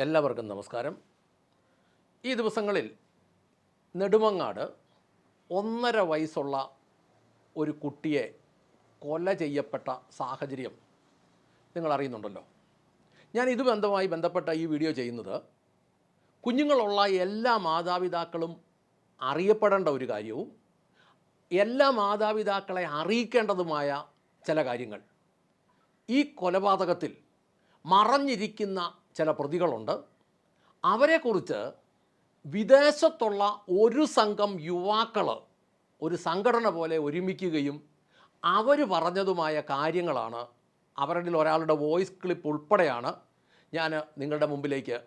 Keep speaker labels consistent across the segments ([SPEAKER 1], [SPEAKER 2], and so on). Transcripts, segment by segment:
[SPEAKER 1] എല്ലാവർക്കും നമസ്കാരം. ഈ ദിവസങ്ങളിൽ നെടുമങ്ങാട് 1.5 വയസ്സുള്ള ഒരു കുട്ടിയെ കൊല ചെയ്യപ്പെട്ട സാഹചര്യം നിങ്ങൾ അറിയുന്നുണ്ടല്ലോ. ഞാൻ ഇതുമായി ബന്ധപ്പെട്ട ഈ വീഡിയോ ചെയ്യുന്നത് കുഞ്ഞുങ്ങളുള്ള എല്ലാ മാതാപിതാക്കളും അറിയപ്പെടേണ്ട ഒരു കാര്യവും എല്ലാ മാതാപിതാക്കളെ അറിയിക്കേണ്ടതുമായ ചില കാര്യങ്ങൾ. ഈ കൊലപാതകത്തിൽ മറഞ്ഞിരിക്കുന്ന ചില പ്രതികളുണ്ട്. അവരെക്കുറിച്ച് വിദേശത്തുള്ള ഒരു സംഘം യുവാക്കൾ ഒരു സംഘടന പോലെ ഒരുമിക്കുകയും അവർ പറഞ്ഞതുമായ കാര്യങ്ങളാണ്, അവരിൽ ഒരാളുടെ വോയിസ് ക്ലിപ്പ് ഉൾപ്പെടെയാണ് ഞാൻ നിങ്ങളുടെ മുമ്പിലേക്ക്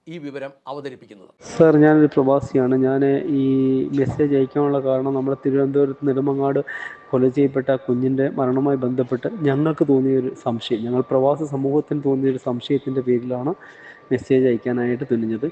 [SPEAKER 1] ഈ വിവരം അവതരിപ്പിക്കുന്നത്.
[SPEAKER 2] സാർ, ഞാനൊരു പ്രവാസിയാണ്. ഞാൻ ഈ മെസ്സേജ് അയക്കാനുള്ള കാരണം നമ്മുടെ തിരുവനന്തപുരത്ത് നെടുമങ്ങാട് കൊല ചെയ്യപ്പെട്ട കുഞ്ഞിൻ്റെ മരണവുമായി ബന്ധപ്പെട്ട് ഞങ്ങൾക്ക് തോന്നിയൊരു സംശയം, ഞങ്ങൾ പ്രവാസി സമൂഹത്തിന് തോന്നിയൊരു സംശയത്തിൻ്റെ പേരിലാണ് മെസ്സേജ് അയക്കാനായിട്ട് തുനിഞ്ഞത്.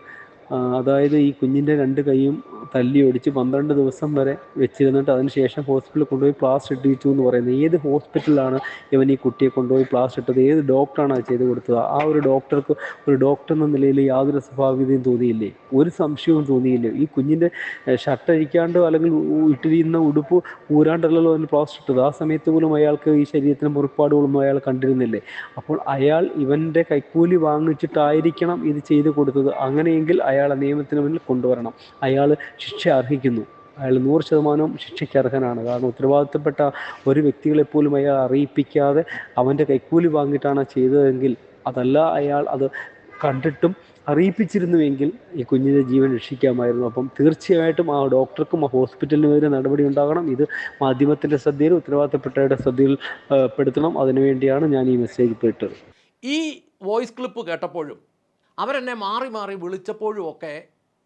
[SPEAKER 2] അതായത് ഈ കുഞ്ഞിൻ്റെ 2 കൈയും തല്ലി ഒടിച്ച് 12 ദിവസം വരെ വെച്ചിരുന്നിട്ട് അതിനുശേഷം ഹോസ്പിറ്റലിൽ കൊണ്ടുപോയി പ്ലാസ്റ്റർ ഇട്ടിച്ചു എന്ന് പറയുന്നത്. ഏത് ഹോസ്പിറ്റലിലാണ് ഇവൻ ഈ കുട്ടിയെ കൊണ്ടുപോയി പ്ലാസ്റ്റർ ഇട്ടത്? ഏത് ഡോക്ടറാണ് അത് ചെയ്ത് കൊടുത്തത്? ആ ഒരു ഡോക്ടർക്ക് ഒരു ഡോക്ടർ എന്ന നിലയിൽ യാതൊരു സ്വഭാവികതയും തോന്നിയില്ലേ? ഒരു സംശയവും തോന്നിയില്ലേ? ഈ കുഞ്ഞിൻ്റെ ഷർട്ട് അഴിക്കാണ്ടോ അല്ലെങ്കിൽ ഇട്ടിരിക്കുന്ന ഉടുപ്പ് ഊരാണ്ടല്ലോ അതിന് പ്ലാസ്റ്റർ ഇട്ടത്. ആ സമയത്ത് പോലും അയാൾക്ക് ഈ ശരീരത്തിന് മുറിപ്പാടുകളൊന്നും അയാൾ കണ്ടിരുന്നില്ലേ? അപ്പോൾ അയാൾ ഇവൻ്റെ കൈക്കൂലി വാങ്ങിച്ചിട്ടായിരിക്കണം ഇത് ചെയ്ത് കൊടുത്തത്. അങ്ങനെയെങ്കിൽ അയാളെ നിയമത്തിന് മുന്നിൽ കൊണ്ടുവരണം. അയാൾ ശിക്ഷ അർഹിക്കുന്നു. അയാൾ 100% ശിക്ഷയ്ക്ക് അർഹനാണ്. കാരണം ഉത്തരവാദിത്തപ്പെട്ട ഒരു വ്യക്തികളെപ്പോലും അയാൾ അറിയിപ്പിക്കാതെ അവൻ്റെ കൈക്കൂലി വാങ്ങിയിട്ടാണ് ചെയ്തതെങ്കിൽ, അതല്ല അയാൾ അത് കണ്ടിട്ടും അറിയിപ്പിച്ചിരുന്നുവെങ്കിൽ ഈ കുഞ്ഞിൻ്റെ ജീവൻ രക്ഷിക്കാമായിരുന്നു. അപ്പം തീർച്ചയായിട്ടും ആ ഡോക്ടർക്കും ആ ഹോസ്പിറ്റലിനും എതിരെ നടപടി ഉണ്ടാകണം. ഇത് മാധ്യമത്തിൻ്റെ ശ്രദ്ധയിൽ, ഉത്തരവാദിത്തപ്പെട്ടവരുടെ ശ്രദ്ധയിൽ പെടുത്തണം. അതിനുവേണ്ടിയാണ് ഞാൻ ഈ മെസ്സേജ് ഇപ്പോൾ ഇട്ടത്.
[SPEAKER 1] ഈ വോയിസ് ക്ലിപ്പ് കേട്ടപ്പോഴും അവരെന്നെ മാറി മാറി വിളിച്ചപ്പോഴും ഒക്കെ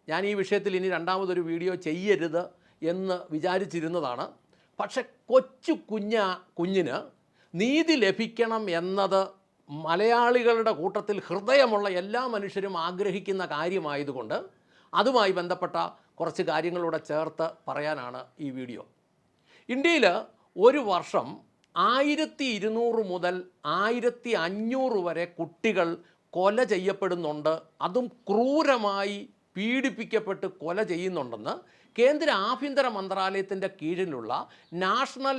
[SPEAKER 1] ഞാൻ ഈ വിഷയത്തിൽ ഇനി രണ്ടാമതൊരു വീഡിയോ ചെയ്യരുത് എന്ന് വിചാരിച്ചിരുന്നതാണ്. പക്ഷെ കുഞ്ഞിന് നീതി ലഭിക്കണം എന്നത് മലയാളികളുടെ കൂട്ടത്തിൽ ഹൃദയമുള്ള എല്ലാ മനുഷ്യരും ആഗ്രഹിക്കുന്ന കാര്യമായതുകൊണ്ട് അതുമായി ബന്ധപ്പെട്ട കുറച്ച് കാര്യങ്ങളൂടെ ചേർത്ത് പറയാനാണ് ഈ വീഡിയോ. ഇന്ത്യയിൽ ഒരു വർഷം 1200 മുതൽ 1500 വരെ കുട്ടികൾ കൊല ചെയ്യപ്പെടുന്നുണ്ട്. അതും ക്രൂരമായി പീഡിപ്പിക്കപ്പെട്ട് കൊല ചെയ്യുന്നുണ്ടെന്ന് കേന്ദ്ര ആഭ്യന്തര മന്ത്രാലയത്തിൻ്റെ കീഴിലുള്ള നാഷണൽ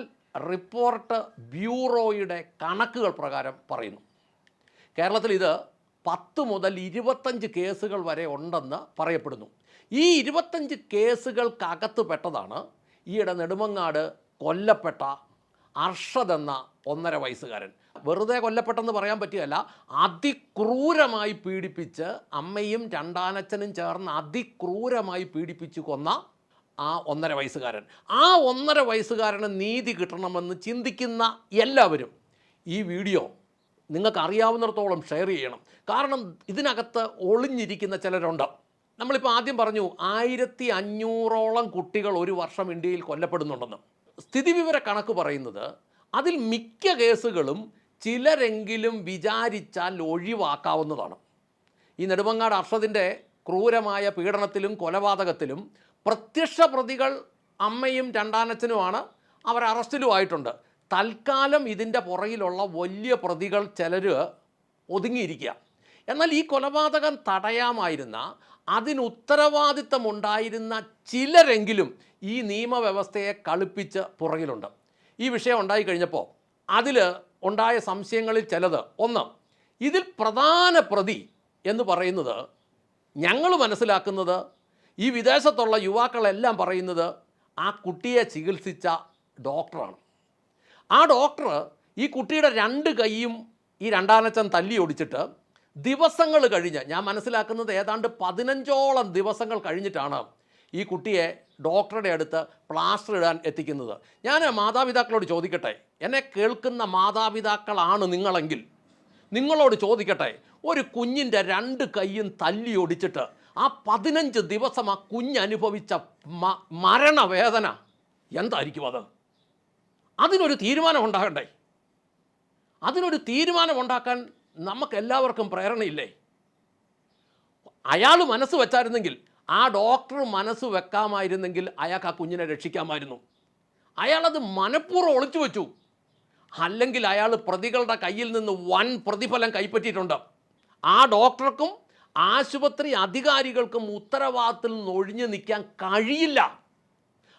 [SPEAKER 1] റിപ്പോർട്ട് ബ്യൂറോയുടെ കണക്കുകൾ പ്രകാരം പറയുന്നു. കേരളത്തിൽ ഇത് 10 മുതൽ 25 കേസുകൾ വരെ ഉണ്ടെന്ന് പറയപ്പെടുന്നു. ഈ 25 കേസുകൾക്കകത്ത് പെട്ടതാണ് ഈയിടെ നെടുമങ്ങാട് കൊല്ലപ്പെട്ട അർഷദ് എന്ന 1.5 വയസ്സുകാരൻ. വെറുതെ കൊല്ലപ്പെട്ടെന്ന് പറയാൻ പറ്റുകയല്ല, അതിക്രൂരമായി പീഡിപ്പിച്ച് അമ്മയും രണ്ടാനച്ഛനും ചേർന്ന് അതിക്രൂരമായി പീഡിപ്പിച്ച് കൊന്ന ആ 1.5 വയസ്സുകാരൻ. ആ 1.5 വയസ്സുകാരന് നീതി കിട്ടണമെന്ന് ചിന്തിക്കുന്ന എല്ലാവരും ഈ വീഡിയോ നിങ്ങൾക്ക് അറിയാവുന്നിടത്തോളം ഷെയർ ചെയ്യണം. കാരണം ഇതിനകത്ത് ഒളിഞ്ഞിരിക്കുന്ന ചിലരുണ്ട്. നമ്മളിപ്പോൾ ആദ്യം പറഞ്ഞു 1500ഓളം കുട്ടികൾ ഒരു വർഷം ഇന്ത്യയിൽ കൊല്ലപ്പെടുന്നുണ്ടെന്ന്. സ്ഥിതിവിവര കണക്ക് പറയുന്നത് അതിൽ മിക്ക കേസുകളും ചിലരെങ്കിലും വിചാരിച്ചാൽ ഒഴിവാക്കാവുന്നതാണ്. ഈ നെടുമങ്ങാട് അർഷദിൻ്റെ ക്രൂരമായ പീഡനത്തിലും കൊലപാതകത്തിലും പ്രത്യക്ഷ പ്രതികൾ അമ്മയും രണ്ടാനച്ഛനുമാണ്. അവർ അറസ്റ്റിലുമായിട്ടുണ്ട്. തൽക്കാലം ഇതിൻ്റെ പുറകിലുള്ള വലിയ പ്രതികൾ ചിലർ ഒതുങ്ങിയിരിക്കുക. എന്നാൽ ഈ കൊലപാതകം തടയാമായിരുന്ന, അതിന് ഉത്തരവാദിത്തമുണ്ടായിരുന്ന ചിലരെങ്കിലും ഈ നിയമവ്യവസ്ഥയെ കളിപ്പിച്ച് പുറകിലുണ്ട്. ഈ വിഷയം ഉണ്ടായി കഴിഞ്ഞപ്പോൾ അതിൽ ഉണ്ടായ സംശയങ്ങളിൽ ചിലത്, ഒന്ന്, ഇതിൽ പ്രധാന പ്രതി എന്ന് പറയുന്നത് ഞങ്ങൾ മനസ്സിലാക്കുന്നത് ഈ വിദേശത്തുള്ള യുവാക്കളെല്ലാം പറയുന്നത് ആ കുട്ടിയെ ചികിത്സിച്ച ഡോക്ടറാണ്. ആ ഡോക്ടർ ഈ കുട്ടിയുടെ 2 കൈയും ഈ രണ്ടാനച്ഛൻ തല്ലി ഒടിച്ചിട്ട് ദിവസങ്ങൾ കഴിഞ്ഞ്, ഞാൻ മനസ്സിലാക്കുന്നത് ഏതാണ്ട് 15ഓളം ദിവസങ്ങൾ കഴിഞ്ഞിട്ടാണ് ഈ കുട്ടിയെ ഡോക്ടറുടെ അടുത്ത് പ്ലാസ്റ്റർ ഇടാൻ എത്തിക്കുന്നത്. ഞാൻ മാതാപിതാക്കളോട് ചോദിക്കട്ടെ, എന്നെ കേൾക്കുന്ന മാതാപിതാക്കളാണ് നിങ്ങളെങ്കിൽ നിങ്ങളോട് ചോദിക്കട്ടെ, ഒരു കുഞ്ഞിൻ്റെ 2 കൈയും തല്ലി ഒടിച്ചിട്ട് ആ 15 ദിവസം ആ കുഞ്ഞനുഭവിച്ച മരണവേദന എന്തായിരിക്കും? അതിനൊരു തീരുമാനം ഉണ്ടാകണ്ടേ? അതിനൊരു തീരുമാനം ഉണ്ടാക്കാൻ നമുക്കെല്ലാവർക്കും പ്രേരണയില്ലേ? അയാൾ മനസ്സ് വെച്ചായിരുന്നെങ്കിൽ, ആ ഡോക്ടർ മനസ്സ് വെക്കാമായിരുന്നെങ്കിൽ അയാൾക്ക് ആ കുഞ്ഞിനെ രക്ഷിക്കാമായിരുന്നു. അയാളത് മനഃപൂർവ്വം ഒളിച്ചു വെച്ചു. അല്ലെങ്കിൽ അയാൾ പ്രതികളുടെ കയ്യിൽ നിന്ന് വൻ പ്രതിഫലം കൈപ്പറ്റിയിട്ടുണ്ട്. ആ ഡോക്ടർക്കും ആശുപത്രി അധികാരികൾക്കും ഉത്തരവാദിത്തത്തിൽ നിന്ന് ഒഴിഞ്ഞു നിൽക്കാൻ കഴിയില്ല.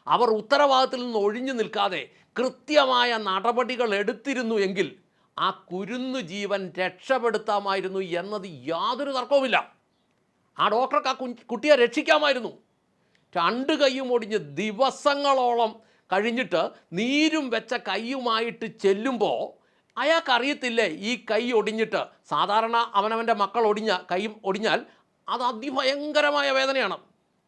[SPEAKER 1] അവർ ഉത്തരവാദിത്തത്തിൽ നിന്ന് ഒഴിഞ്ഞു നിൽക്കാതെ കൃത്യമായ നടപടികൾ എടുത്തിരുന്നു എങ്കിൽ ആ കുരുന്നു ജീവൻ രക്ഷപ്പെടുത്താമായിരുന്നു എന്നത് യാതൊരു തർക്കവുമില്ല. ആ ഡോക്ടർക്ക് ആ കുട്ടിയെ രക്ഷിക്കാമായിരുന്നു. 2 കൈയും ഒടിഞ്ഞ് ദിവസങ്ങളോളം കഴിഞ്ഞിട്ട് നീരും വെച്ച കൈയുമായിട്ട് ചെല്ലുമ്പോൾ അയാൾക്കറിയത്തില്ലേ ഈ കൈ ഒടിഞ്ഞിട്ട്, സാധാരണ അവനവൻ്റെ മക്കൾ കൈയും ഒടിഞ്ഞാൽ അത് അതിഭയങ്കരമായ വേദനയാണ്.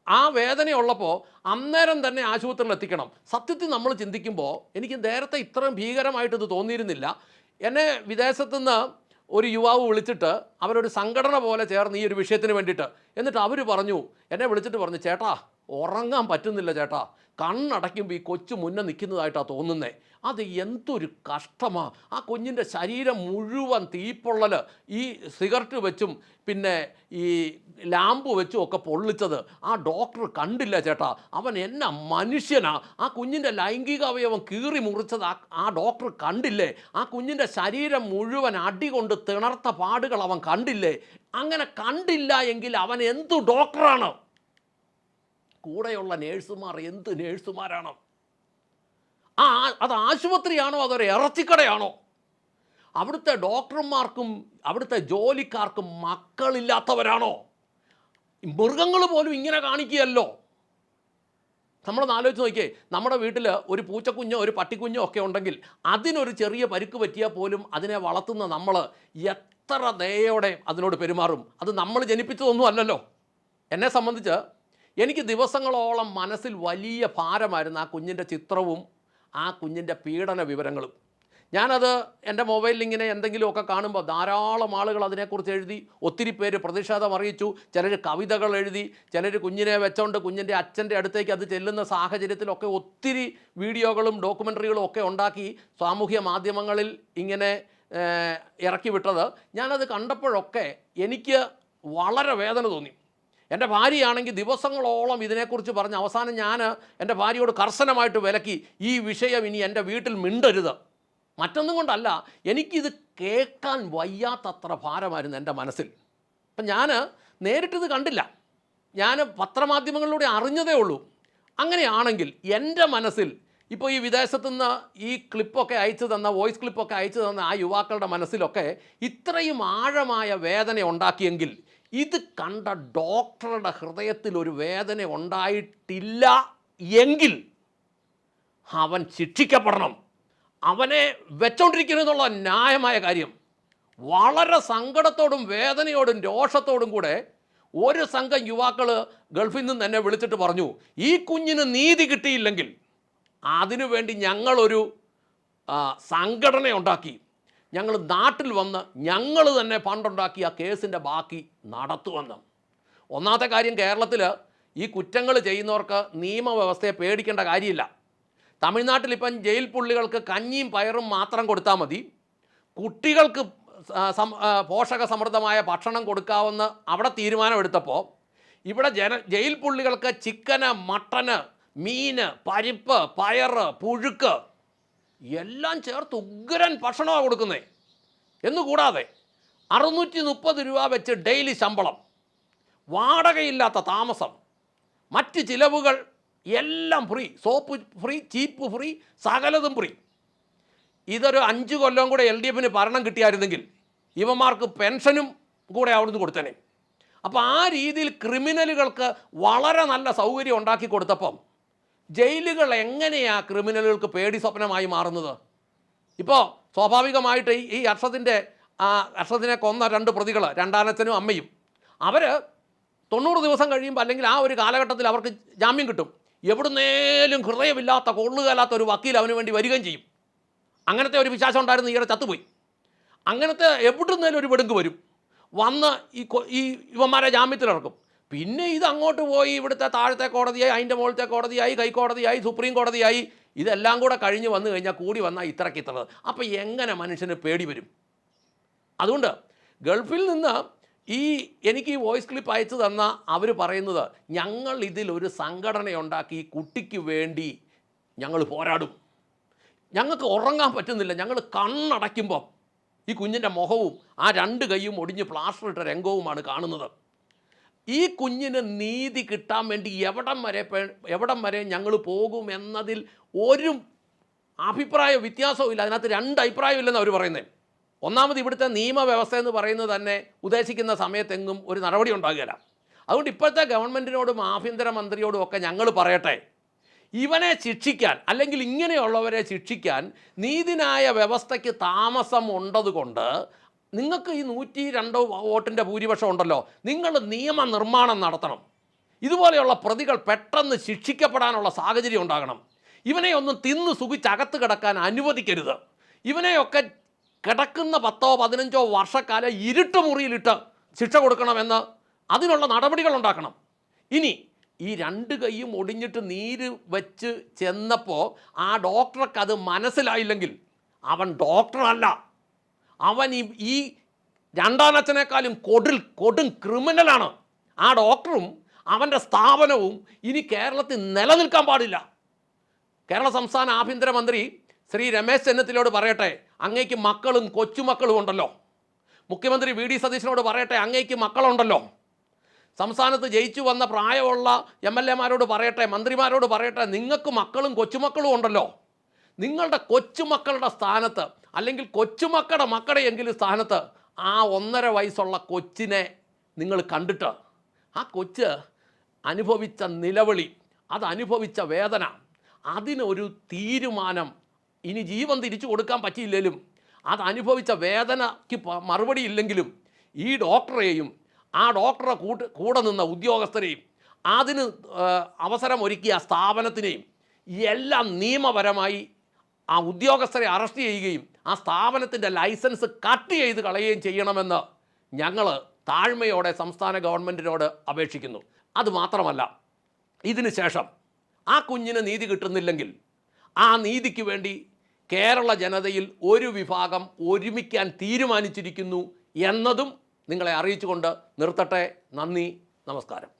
[SPEAKER 1] ആ വേദനയുള്ളപ്പോൾ അന്നേരം തന്നെ ആശുപത്രിയിൽ എത്തിക്കണം. സത്യത്തിൽ നമ്മൾ ചിന്തിക്കുമ്പോൾ എനിക്ക് നേരത്തെ ഇത്രയും ഭീകരമായിട്ട് ഇത് തോന്നിയിരുന്നില്ല. എന്നെ വിദേശത്തുനിന്ന് ഒരു യുവാവ് വിളിച്ചിട്ട് അവരൊരു സംഘടന പോലെ ചേർന്ന് ഈ ഒരു വിഷയത്തിന് വേണ്ടിയിട്ട്, എന്നിട്ട് അവർ എന്നെ വിളിച്ചിട്ട് പറഞ്ഞു, ചേട്ടാ ഉറങ്ങാൻ പറ്റുന്നില്ല ചേട്ടാ, കണ്ണടയ്ക്കുമ്പോൾ ഈ കൊച്ചു മുന്നേ നിൽക്കുന്നതായിട്ടാണ് തോന്നുന്നത്. അത് എന്തൊരു കഷ്ടമാണ്. ആ കുഞ്ഞിൻ്റെ ശരീരം മുഴുവൻ തീപ്പൊള്ളൽ, ഈ സിഗരറ്റ് വെച്ചും പിന്നെ ഈ ലാമ്പ് വെച്ചും ഒക്കെ പൊള്ളിച്ചത് ആ ഡോക്ടർ കണ്ടില്ല ചേട്ടാ. അവൻ എന്നാ മനുഷ്യനാ. ആ കുഞ്ഞിൻ്റെ ലൈംഗിക അവയവം കീറി മുറിച്ചത് ആ ഡോക്ടർ കണ്ടില്ലേ. ആ കുഞ്ഞിൻ്റെ ശരീരം മുഴുവൻ അടികൊണ്ട് തിണർത്ത പാടുകൾ അവൻ കണ്ടില്ലേ. അങ്ങനെ കണ്ടില്ല എങ്കിൽ അവൻ എന്തു ഡോക്ടറാണ്? കൂടെയുള്ള നേഴ്സുമാർ എന്ത് നേഴ്സുമാരാണ്? അത് ആശുപത്രിയാണോ അതൊരു ഇറച്ചിക്കടയാണോ? അവിടുത്തെ ഡോക്ടർമാർക്കും അവിടുത്തെ ജോലിക്കാർക്കും മക്കളില്ലാത്തവരാണോ? മൃഗങ്ങൾ പോലും ഇങ്ങനെ കാണിക്കുകയല്ലോ. നമ്മളൊന്ന് ആലോചിച്ച് നോക്കിയേ, നമ്മുടെ വീട്ടിൽ ഒരു പൂച്ചക്കുഞ്ഞോ ഒരു പട്ടിക്കുഞ്ഞോ ഒക്കെ ഉണ്ടെങ്കിൽ അതിനൊരു ചെറിയ പരിക്ക് പറ്റിയാൽ പോലും അതിനെ വളർത്തുന്ന നമ്മൾ എത്ര ദയോടെ അതിനോട് പെരുമാറും. അത് നമ്മൾ ജനിപ്പിച്ചതൊന്നും അല്ലല്ലോ. എന്നെ സംബന്ധിച്ച് എനിക്ക് ദിവസങ്ങളോളം മനസ്സിൽ വലിയ ഭാരമായിരുന്നു ആ കുഞ്ഞിൻ്റെ ചിത്രവും ആ കുഞ്ഞിൻ്റെ പീഡന വിവരങ്ങളും. ഞാനത് എൻ്റെ മൊബൈലിൽ ഇങ്ങനെ എന്തെങ്കിലുമൊക്കെ കാണുമ്പോൾ ധാരാളം ആളുകൾ അതിനെക്കുറിച്ച് എഴുതി, ഒത്തിരി പേര് പ്രതിഷേധം അറിയിച്ചു. ചിലർ കവിതകൾ എഴുതി, ചിലർ കുഞ്ഞിനെ വെച്ചോണ്ട് കുഞ്ഞിൻ്റെ അച്ഛൻ്റെ അടുത്തേക്ക് അത് ചെല്ലുന്ന സാഹചര്യത്തിലൊക്കെ ഒത്തിരി വീഡിയോകളും ഡോക്യുമെൻ്ററികളും ഒക്കെ ഉണ്ടാക്കി സാമൂഹ്യ മാധ്യമങ്ങളിൽ ഇങ്ങനെ ഇറക്കി വിട്ടത്. ഞാനത് കണ്ടപ്പോഴൊക്കെ എനിക്ക് വളരെ വേദന തോന്നി. എൻ്റെ ഭാര്യയാണെങ്കിൽ ദിവസങ്ങളോളം ഇതിനെക്കുറിച്ച് പറഞ്ഞ് അവസാനം ഞാൻ എൻ്റെ ഭാര്യയോട് കർശനമായിട്ട് വിലക്കി, ഈ വിഷയം ഇനി എൻ്റെ വീട്ടിൽ മിണ്ടരുത്. മറ്റൊന്നും കൊണ്ടല്ല, എനിക്കിത് കേൾക്കാൻ വയ്യാത്തത്ര ഭാരമായിരുന്നു എൻ്റെ മനസ്സിൽ. അപ്പം ഞാൻ നേരിട്ടിത് കണ്ടില്ല, ഞാൻ പത്രമാധ്യമങ്ങളിലൂടെ അറിഞ്ഞതേ ഉള്ളൂ. അങ്ങനെയാണെങ്കിൽ എൻ്റെ മനസ്സിൽ ഇപ്പോൾ ഈ വിദേശത്തുനിന്ന് ഈ ക്ലിപ്പൊക്കെ അയച്ചു തന്ന, വോയിസ് ക്ലിപ്പൊക്കെ അയച്ചു തന്ന ആ യുവാക്കളുടെ മനസ്സിലൊക്കെ ഇത്രയും ആഴമായ വേദന ഉണ്ടാക്കിയെങ്കിൽ ഇത് കണ്ട ഡോക്ടറുടെ ഹൃദയത്തിൽ ഒരു വേദന ഉണ്ടായിട്ടില്ല എങ്കിൽ അവൻ ശിക്ഷിക്കപ്പെടണം. അവനെ വെച്ചോണ്ടിരിക്കണമെന്നുള്ള ന്യായമായ കാര്യം. വളരെ സങ്കടത്തോടും വേദനയോടും രോഷത്തോടും കൂടെ ഒരു സംഘം യുവാക്കൾ ഗൾഫിൽ നിന്ന് എന്നെ വിളിച്ചിട്ട് പറഞ്ഞു, ഈ കുഞ്ഞിന് നീതി കിട്ടിയില്ലെങ്കിൽ അതിനുവേണ്ടി ഞങ്ങളൊരു സംഘടന ഉണ്ടാക്കി, ഞങ്ങൾ നാട്ടിൽ വന്ന് ഞങ്ങൾ തന്നെ പണ്ടുണ്ടാക്കി ആ കേസിൻ്റെ ബാക്കി നടത്തുമെന്ന്. ഒന്നാമത്തെ കാര്യം, കേരളത്തിൽ ഈ കുറ്റങ്ങൾ ചെയ്യുന്നവർക്ക് നിയമവ്യവസ്ഥയെ പേടിക്കേണ്ട കാര്യമില്ല. തമിഴ്നാട്ടിൽ ഇപ്പം ജയിൽ പുള്ളികൾക്ക് കഞ്ഞിയും പയറും മാത്രം കൊടുത്താൽ മതി, കുട്ടികൾക്ക് പോഷകസമൃദ്ധമായ ഭക്ഷണം കൊടുക്കാമെന്ന് അവിടെ തീരുമാനമെടുത്തപ്പോൾ ഇവിടെ ജയിൽ പുള്ളികൾക്ക് ചിക്കന്, മട്ടന്, മീന്, പരിപ്പ്, പയറ്, പുഴുക്ക് എല്ലാം ചേർത്ത് ഉഗ്രൻ ഭക്ഷണമാണ് കൊടുക്കുന്നത്. എന്നുകൂടാതെ 630 രൂപ വെച്ച് ഡെയിലി ശമ്പളം, വാടകയില്ലാത്ത താമസം, മറ്റ് ചിലവുകൾ എല്ലാം ഫ്രീ, സോപ്പ് ഫ്രീ, ചീപ്പ് ഫ്രീ, സകലതും ഫ്രീ. ഇതൊരു 5 കൊല്ലം കൂടെ LDFന് ഭരണം കിട്ടിയായിരുന്നെങ്കിൽ ഇവന്മാർക്ക് പെൻഷനും കൂടെ അവിടുന്ന് കൊടുത്തേനെ. അപ്പോൾ ആ രീതിയിൽ ക്രിമിനലുകൾക്ക് വളരെ നല്ല സൗകര്യം ഉണ്ടാക്കി കൊടുത്തപ്പം ജയിലുകൾ എങ്ങനെയാണ് ക്രിമിനലുകൾക്ക് പേടി സ്വപ്നമായി മാറുന്നത്? ഇപ്പോൾ സ്വാഭാവികമായിട്ട് ഈ അർഷദിനെ കൊന്ന 2 പ്രതികൾ, രണ്ടാനച്ഛനും അമ്മയും, അവർ 90 ദിവസം കഴിയുമ്പോൾ അല്ലെങ്കിൽ ആ ഒരു കാലഘട്ടത്തിൽ അവർക്ക് ജാമ്യം കിട്ടും. എവിടുന്നേലും ഹൃദയമില്ലാത്ത കൊള്ളുകയില്ലാത്ത ഒരു വക്കീൽ അവന് വേണ്ടി വരികയും ചെയ്യും. അങ്ങനത്തെ ഒരു വിശ്വാസം ഉണ്ടായിരുന്നു, ഈയിടെ ചത്തുപോയി. അങ്ങനത്തെ എവിടുന്നേലും ഒരു വെടുങ്ക് വരും, വന്ന് ഈ ഇവന്മാരെ ജാമ്യത്തിലിറക്കും. പിന്നെ ഇത് അങ്ങോട്ട് പോയി ഇവിടുത്തെ താഴത്തെ കോടതിയായി, അതിൻ്റെ മുകളിലത്തെ കോടതിയായി, ഹൈക്കോടതിയായി, സുപ്രീം കോടതിയായി, ഇതെല്ലാം കൂടെ കഴിഞ്ഞ് വന്നു കഴിഞ്ഞാൽ കൂടി വന്നാൽ ഇത്രക്കിത്തത്. അപ്പോൾ എങ്ങനെ മനുഷ്യന് പേടി വരും? അതുകൊണ്ട് ഗൾഫിൽ നിന്ന് എനിക്ക് ഈ വോയിസ് ക്ലിപ്പ് അയച്ചു തന്ന അവർ പറയുന്നത്, ഞങ്ങൾ ഇതിലൊരു സംഘടനയുണ്ടാക്കി ഈ കുട്ടിക്ക് വേണ്ടി ഞങ്ങൾ പോരാടും. ഞങ്ങൾക്ക് ഉറങ്ങാൻ പറ്റുന്നില്ല, ഞങ്ങൾ കണ്ണടയ്ക്കുമ്പം ഈ കുഞ്ഞിൻ്റെ മുഖവും ആ 2 കൈയും ഒടിഞ്ഞ് പ്ലാസ്റ്റർ ഇട്ട രംഗവുമാണ് കാണുന്നത്. ഈ കുഞ്ഞിന് നീതി കിട്ടാൻ വേണ്ടി എവിടം വരെ ഞങ്ങൾ പോകും എന്നതിൽ ഒരു അഭിപ്രായ വ്യത്യാസവും ഇല്ല. അതിനകത്ത് രണ്ട് അഭിപ്രായമില്ലെന്ന് അവർ പറയുന്നത്. ഒന്നാമത് ഇവിടുത്തെ നിയമവ്യവസ്ഥ എന്ന് പറയുന്നത് തന്നെ ഉദ്ദേശിക്കുന്ന സമയത്തെങ്ങും ഒരു നടപടി ഉണ്ടാകുകയില്ല. അതുകൊണ്ട് ഇപ്പോഴത്തെ ഗവൺമെൻറ്റിനോടും ആഭ്യന്തരമന്ത്രിയോടും ഒക്കെ ഞങ്ങൾ പറയട്ടെ, ഇവനെ ശിക്ഷിക്കാൻ അല്ലെങ്കിൽ ഇങ്ങനെയുള്ളവരെ ശിക്ഷിക്കാൻ നീതിന്യായ വ്യവസ്ഥയ്ക്ക് താമസം ഉണ്ടതുകൊണ്ട് നിങ്ങൾക്ക് ഈ 102 വോട്ടിൻ്റെ ഭൂരിപക്ഷം ഉണ്ടല്ലോ, നിങ്ങൾ നിയമനിർമ്മാണം നടത്തണം. ഇതുപോലെയുള്ള പ്രതികൾ പെട്ടെന്ന് ശിക്ഷിക്കപ്പെടാനുള്ള സാഹചര്യം ഉണ്ടാകണം. ഇവനെ ഒന്നും തിന്ന് സുഖിച്ച് അകത്ത് കിടക്കാൻ അനുവദിക്കരുത്. ഇവനെയൊക്കെ കിടക്കുന്ന 10-15 വർഷക്കാലം ഇരുട്ട് മുറിയിലിട്ട് ശിക്ഷ കൊടുക്കണമെന്ന് അതിനുള്ള നടപടികൾ ഉണ്ടാക്കണം. ഇനി ഈ 2 കൈയും ഒടിഞ്ഞിട്ട് നീര് വെച്ച് ചെന്നപ്പോൾ ആ ഡോക്ടർക്ക് അത് മനസ്സിലായില്ലെങ്കിൽ അവൻ ഡോക്ടറല്ല, അവൻ ഈ രണ്ടാനച്ഛനേക്കാളും കൊടും ക്രിമിനലാണ്. ആ ഡോക്ടറും അവൻ്റെ സ്ഥാപനവും ഇനി കേരളത്തിൽ നിലനിൽക്കാൻ പാടില്ല. കേരള സംസ്ഥാന ആഭ്യന്തരമന്ത്രി ശ്രീ രമേശ് ചെന്നിത്തലയോട് പറയട്ടെ, അങ്ങേക്ക് മക്കളും കൊച്ചുമക്കളും ഉണ്ടല്ലോ. മുഖ്യമന്ത്രി വി ഡി സതീശനോട് പറയട്ടെ, അങ്ങേക്ക് മക്കളുണ്ടല്ലോ. സംസ്ഥാനത്ത് ജയിച്ചു വന്ന പ്രായമുള്ള MLA-മാരോട് പറയട്ടെ, മന്ത്രിമാരോട് പറയട്ടെ, നിങ്ങൾക്ക് മക്കളും കൊച്ചുമക്കളും ഉണ്ടല്ലോ. നിങ്ങളുടെ കൊച്ചുമക്കളുടെ സ്ഥാനത്ത് അല്ലെങ്കിൽ കൊച്ചുമക്കളുടെ മക്കളുടെയെങ്കിലും സ്ഥാനത്ത് ആ 1.5 വയസ്സുള്ള കൊച്ചിനെ നിങ്ങൾ കണ്ടിട്ട് ആ കൊച്ച് അനുഭവിച്ച നിലവിളി, അത് അനുഭവിച്ച വേദന, അതിനൊരു തീരുമാനം, ഇനി ജീവൻ തിരിച്ചു കൊടുക്കാൻ പറ്റിയില്ലെങ്കിലും അത് അനുഭവിച്ച വേദനയ്ക്ക് മറുപടി ഇല്ലെങ്കിലും ഈ ഡോക്ടറെയും ആ ഡോക്ടറെ കൂടെ നിന്ന ഉദ്യോഗസ്ഥരെയും അതിന് അവസരം ഒരുക്കിയ സ്ഥാപനത്തിനെയും എല്ലാം നിയമപരമായി ആ ഉദ്യോഗസ്ഥരെ അറസ്റ്റ് ചെയ്യുകയും ആ സ്ഥാപനത്തിൻ്റെ ലൈസൻസ് കട്ട് ചെയ്ത് കളയുകയും ചെയ്യണമെന്ന് ഞങ്ങൾ താഴ്മയോടെ സംസ്ഥാന ഗവൺമെൻറ്റിനോട് അപേക്ഷിക്കുന്നു. അതുമാത്രമല്ല, ഇതിന് ശേഷം ആ കുഞ്ഞിന് നീതി കിട്ടുന്നില്ലെങ്കിൽ ആ നീതിക്ക് വേണ്ടി കേരള ജനതയിൽ ഒരു വിഭാഗം ഒരുമിക്കാൻ തീരുമാനിച്ചിരിക്കുന്നു എന്നതും നിങ്ങളെ അറിയിച്ചുകൊണ്ട് നിർത്തട്ടെ. നന്ദി, നമസ്കാരം.